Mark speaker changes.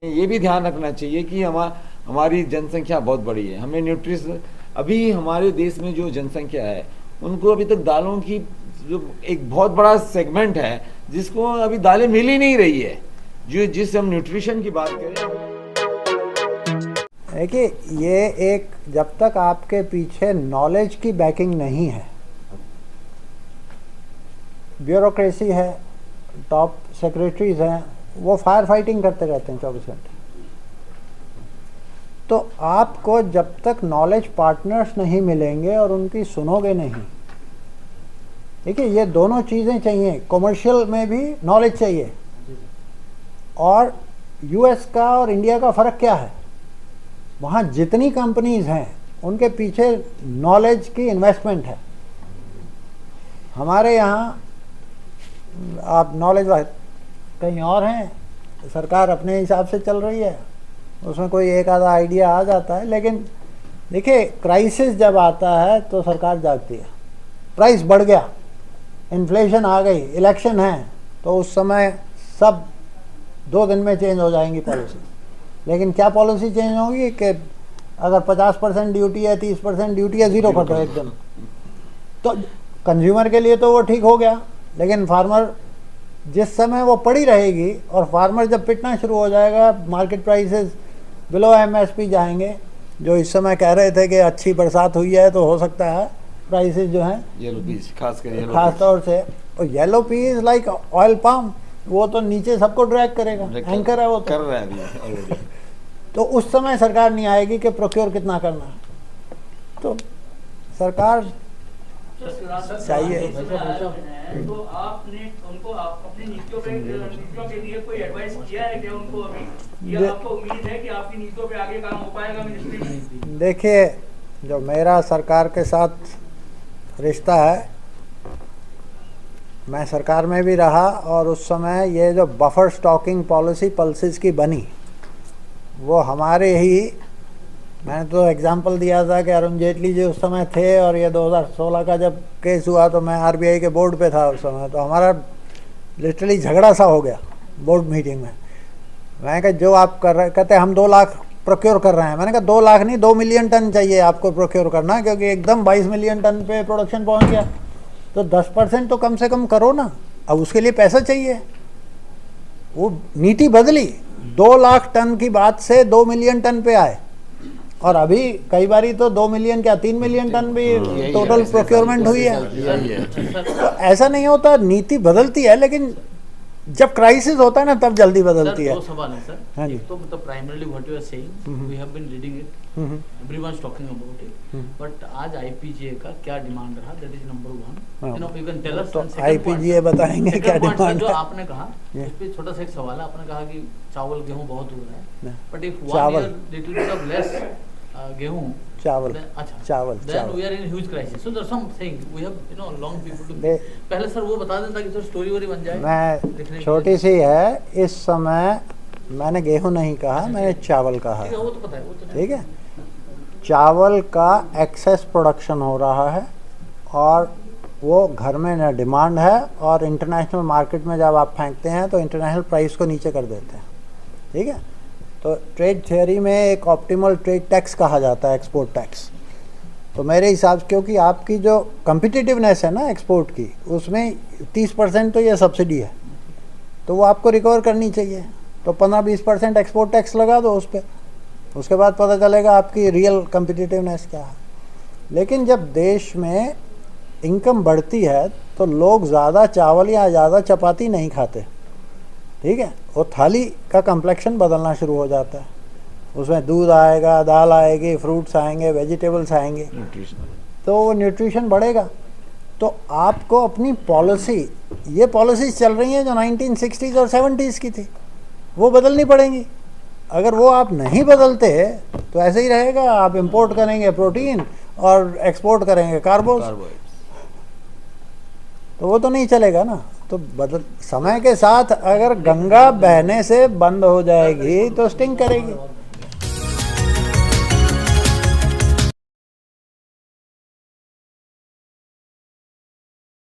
Speaker 1: ये भी ध्यान रखना चाहिए कि हमारी जनसंख्या बहुत बड़ी है, हमें न्यूट्रिशन, अभी हमारे देश में जो जनसंख्या है उनको अभी तक दालों की जो एक बहुत बड़ा सेगमेंट है जिसको अभी दालें मिल ही नहीं रही है, जो जिस हम न्यूट्रिशन की बात करें।
Speaker 2: देखिए, ये एक, जब तक आपके पीछे नॉलेज की बैकिंग नहीं है, ब्यूरोक्रेसी है, टॉप सेक्रेटरीज हैं, वो फायर फाइटिंग करते रहते हैं 24 घंटे। तो आपको जब तक नॉलेज पार्टनर्स नहीं मिलेंगे और उनकी सुनोगे नहीं, देखिए ये दोनों चीज़ें चाहिए। कमर्शियल में भी नॉलेज चाहिए। और यूएस का और इंडिया का फ़र्क क्या है? वहाँ जितनी कंपनीज हैं उनके पीछे नॉलेज की इन्वेस्टमेंट है। हमारे यहाँ आप नॉलेज कहीं और हैं, सरकार अपने हिसाब से चल रही है, उसमें कोई एक आधा आइडिया आ जाता है। लेकिन देखिए, क्राइसिस जब आता है तो सरकार जागती है। प्राइस बढ़ गया, इन्फ्लेशन आ गई, इलेक्शन है, तो उस समय सब 2 दिन में चेंज हो जाएंगी पॉलिसी। लेकिन क्या पॉलिसी चेंज होगी कि अगर 50% ड्यूटी है, 30% ड्यूटी है, 0 कर दो एकदम। तो कंज्यूमर के लिए तो वो ठीक हो गया, लेकिन फार्मर जिस समय वो पड़ी रहेगी और फार्मर जब पिटना शुरू हो जाएगा, मार्केट प्राइसेस बिलो एमएसपी जाएंगे। जो इस समय कह रहे थे कि अच्छी बरसात हुई है तो हो सकता है प्राइसेस जो हैं
Speaker 1: येलो पीस
Speaker 2: खास तौर से, और yellow piece like oil palm, वो तो नीचे सबको ड्रैग करेगा, एंकर है वो तो।
Speaker 1: कर रहा है अभी।
Speaker 2: तो उस समय सरकार नहीं आएगी कि प्रोक्योर कितना करना है। तो सरकार चाहिए।
Speaker 3: तो आपने उनको अपनी नीतियों के लिए कोई एडवाइस किया है क्या उनको अभी, या आपको उम्मीद है कि आपकी नीतियों पे आगे काम हो पाएगा मिनिस्ट्री में?
Speaker 2: देखिए, जो मेरा सरकार के साथ रिश्ता है, मैं सरकार में भी रहा और उस समय ये जो बफर स्टॉकिंग पॉलिसी पल्सेस की बनी, वो हमारे ही, मैंने तो एग्जांपल दिया था कि अरुण जेटली जी उस समय थे, और ये 2016 का जब केस हुआ तो मैं आरबीआई के बोर्ड पे था उस समय। तो हमारा लिटरली झगड़ा सा हो गया बोर्ड मीटिंग में। मैंने कहा जो आप कर रहे, कहते हम 2 लाख प्रोक्योर कर रहे हैं। मैंने कहा 2 लाख नहीं, 2 मिलियन टन चाहिए आपको प्रोक्योर करना, क्योंकि एकदम 22 मिलियन टन पे प्रोडक्शन पहुँच गया। तो 10% तो कम से कम करो ना, अब उसके लिए पैसा चाहिए। वो नीति बदली, 2 लाख टन की बात से 2 मिलियन टन पे आए, और अभी कई बारी तो 2 मिलियन क्या 3 मिलियन टन भी टोटल प्रोक्योरमेंट हुई है। तो ऐसा नहीं होता, नीति बदलती है, लेकिन जब क्राइसिस होता है ना तब जल्दी बदलती है।
Speaker 4: 2 सवाल है सर।
Speaker 2: हाँ जी।
Speaker 4: तो मतलब primarily what you are saying, we have been reading it, everyone is talking about it, but आज आईपीजीए का क्या डिमांड रहा, that is number 1। You know, you can tell us.
Speaker 2: तो आईपीजीए बताएंगे क्या डिमांड
Speaker 4: जो
Speaker 2: है।
Speaker 4: आपने कहा उस पे छोटा सा एक सवाल है। आपने कहा कि चावल गेहूं बहुत हो रहा है, but if
Speaker 2: chawal
Speaker 4: little bit of less gehun,
Speaker 2: chawal,
Speaker 4: अच्छा
Speaker 2: chawal,
Speaker 4: then we are in huge crisis. So there something we have, you know, long people too. पहले सर वो बता दें ताकि तो स्टोरी वोरी बन जाए।
Speaker 2: मैं छोटी सी है, इस समय मैंने गेहूं नहीं कहा, मैंने चावल कहा।
Speaker 4: वो तो पता है, वो तो
Speaker 2: ठीक है। चावल का एक्सेस प्रोडक्शन हो रहा है और वो घर में न डिमांड है, और इंटरनेशनल मार्केट में जब आप फेंकते हैं तो इंटरनेशनल प्राइस को नीचे कर देते हैं। ठीक है। तो ट्रेड थियोरी में एक ऑप्टिमल ट्रेड टैक्स कहा जाता है, एक्सपोर्ट टैक्स। तो मेरे हिसाब से, क्योंकि आपकी जो कम्पिटिटिवनेस है ना एक्सपोर्ट की, उसमें 30% तो ये सब्सिडी है, तो वो आपको रिकवर करनी चाहिए। तो 15-20% एक्सपोर्ट टैक्स लगा दो उस पर, उसके बाद पता चलेगा आपकी रियल कम्पिटिटिवनेस क्या है। लेकिन जब देश में इनकम बढ़ती है तो लोग ज़्यादा चावल या ज़्यादा चपाती नहीं खाते। ठीक है। वो थाली का कम्प्लेक्शन बदलना शुरू हो जाता है, उसमें दूध आएगा, दाल आएगी, फ्रूट्स आएंगे, वेजिटेबल्स आएंगे, तो वो न्यूट्रिशन बढ़ेगा। तो आपको अपनी पॉलिसी, ये पॉलिसीज चल रही हैं जो 1960s और 70s की थी, वो बदलनी पड़ेंगी। अगर वो आप नहीं बदलते तो ऐसे ही रहेगा, आप इंपोर्ट करेंगे प्रोटीन और एक्सपोर्ट करेंगे कार्बोस, तो वो तो नहीं चलेगा ना। तो समय के साथ अगर गंगा बहने से बंद हो जाएगी तो स्टिंग करेगी।